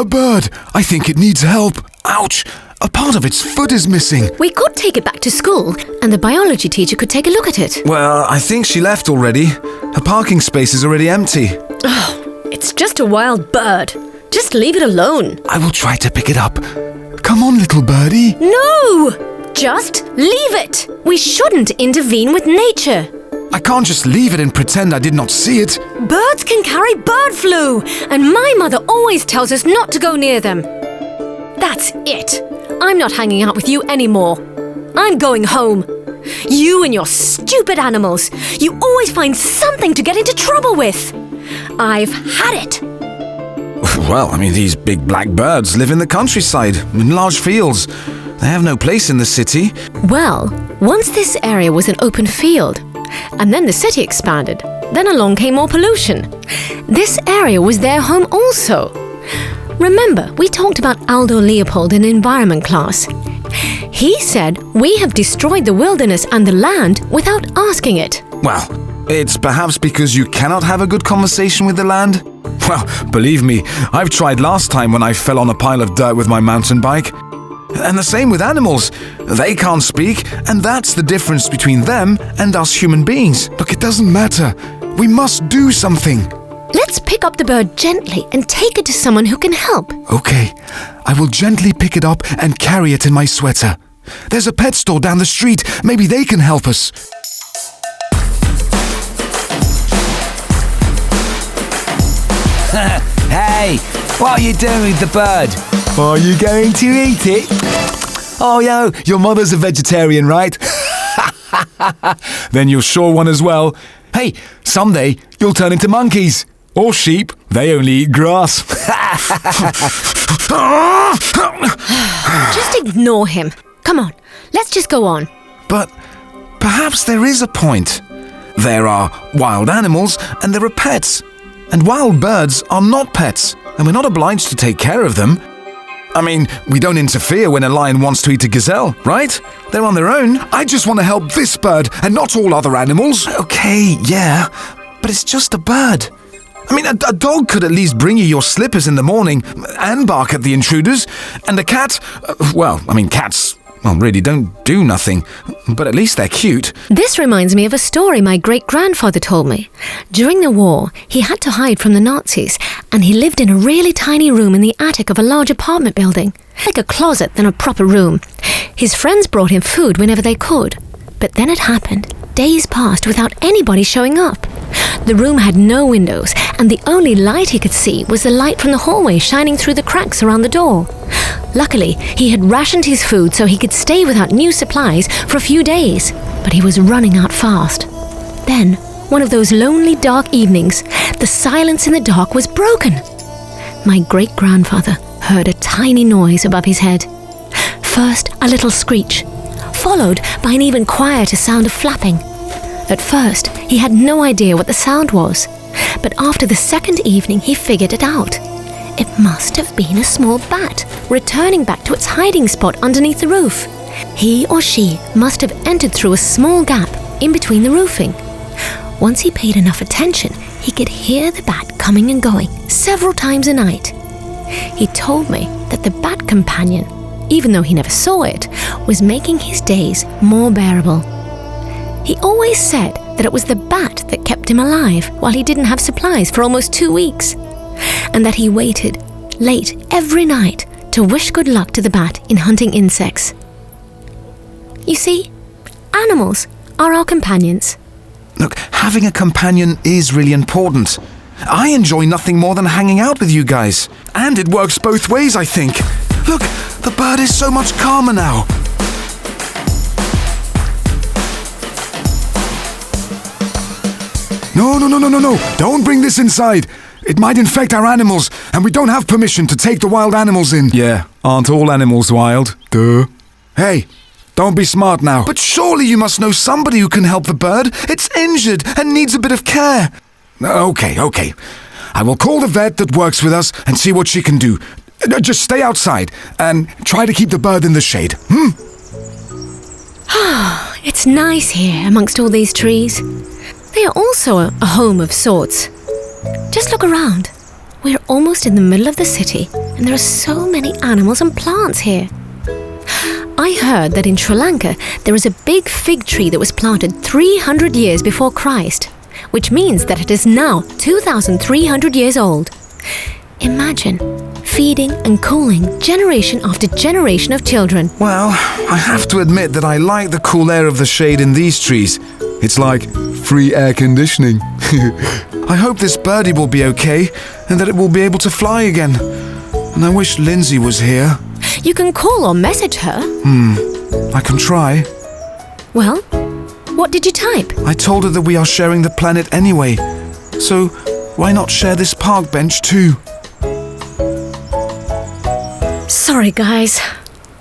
A bird! I think it needs help. Ouch! A part of its foot is missing. We could take it back to school, and the biology teacher could take a look at it. Well, I think she left already. Her parking space is already empty. Oh, it's just a wild bird. Just leave it alone. I will try to pick it up. Come on, little birdie. No! Just leave it. We shouldn't intervene with nature. I can't just leave it and pretend I did not see it. Birds can carry bird flu, and my mother always tells us not to go near them. That's it. I'm not hanging out with you anymore. I'm going home. You and your stupid animals. You always find something to get into trouble with. I've had it. Well, I mean, these big black birds live in the countryside, in large fields. They have no place in the city. Well, once this area was an open field, and then the city expanded. Then along came more pollution. This area was their home also. Remember, we talked about Aldo Leopold in environment class. He said we have destroyed the wilderness and the land without asking it. Well, it's perhaps because you cannot have a good conversation with the land. Well, believe me, I've tried last time when I fell on a pile of dirt with my mountain bike. And the same with animals. They can't speak, and that's the difference between them and us human beings. Look, it doesn't matter. We must do something. Let's pick up the bird gently and take it to someone who can help. Okay, I will gently pick it up and carry it in my sweater. There's a pet store down the street. Maybe they can help us. Hey, what are you doing with the bird? Are you going to eat it? Oh, yo, your mother's a vegetarian, right? Then you're sure one as well. Hey, someday you'll turn into monkeys. Or sheep. They only eat grass. Just ignore him. Come on, let's just go on. But perhaps there is a point. There are wild animals and there are pets. And wild birds are not pets, and we're not obliged to take care of them. I mean, we don't interfere when a lion wants to eat a gazelle, right? They're on their own. I just want to help this bird and not all other animals. Okay, yeah, but it's just a bird. I mean, a dog could at least bring you your slippers in the morning and bark at the intruders. And a cat, cats, really don't do nothing. But at least they're cute. This reminds me of a story my great-grandfather told me. During the war, he had to hide from the Nazis, and he lived in a really tiny room in the attic of a large apartment building. Like a closet than a proper room. His friends brought him food whenever they could. But then it happened. Days passed without anybody showing up. The room had no windows, and the only light he could see was the light from the hallway shining through the cracks around the door. Luckily, he had rationed his food so he could stay without new supplies for a few days, but he was running out fast. Then, one of those lonely dark evenings, the silence in the dark was broken. My great-grandfather heard a tiny noise above his head. First, a little screech, followed by an even quieter sound of flapping. At first, he had no idea what the sound was, but after the second evening, he figured it out. It must have been a small bat, returning back to its hiding spot underneath the roof. He or she must have entered through a small gap in between the roofing. Once he paid enough attention, he could hear the bat coming and going several times a night. He told me that the bat companion, even though he never saw it, was making his days more bearable. He always said that it was the bat that kept him alive while he didn't have supplies for almost 2 weeks, and that he waited late every night to wish good luck to the bat in hunting insects. You see, animals are our companions. Look, having a companion is really important. I enjoy nothing more than hanging out with you guys. And it works both ways, I think. Look, the bird is so much calmer now. No. Don't bring this inside. It might infect our animals, and we don't have permission to take the wild animals in. Yeah, aren't all animals wild? Duh. Hey, don't be smart now. But surely you must know somebody who can help the bird. It's injured and needs a bit of care. Okay. I will call the vet that works with us and see what she can do. Just stay outside and try to keep the bird in the shade. It's nice here amongst all these trees. They are also a home of sorts. Just look around. We're almost in the middle of the city, and there are so many animals and plants here. I heard that in Sri Lanka there is a big fig tree that was planted 300 years before Christ, which means that it is now 2,300 years old. Imagine feeding and cooling generation after generation of children. Well, I have to admit that I like the cool air of the shade in these trees. It's like free air conditioning. I hope this birdie will be okay and that it will be able to fly again. And I wish Lindsay was here. You can call or message her. I can try. Well, what did you type? I told her that we are sharing the planet anyway. So why not share this park bench too? Sorry, guys.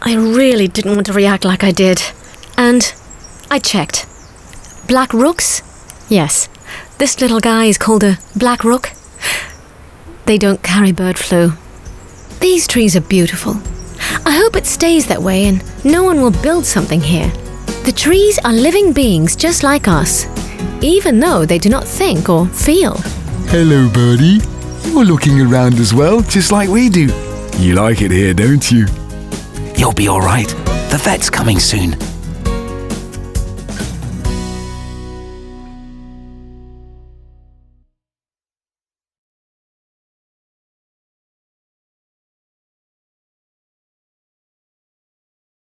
I really didn't want to react like I did. And I checked. Black rooks? Yes. This little guy is called a black rook. They don't carry bird flu. These trees are beautiful. I hope it stays that way and no one will build something here. The trees are living beings just like us, even though they do not think or feel. Hello, birdie. You're looking around as well, just like we do. You like it here, don't you? You'll be all right. The vet's coming soon.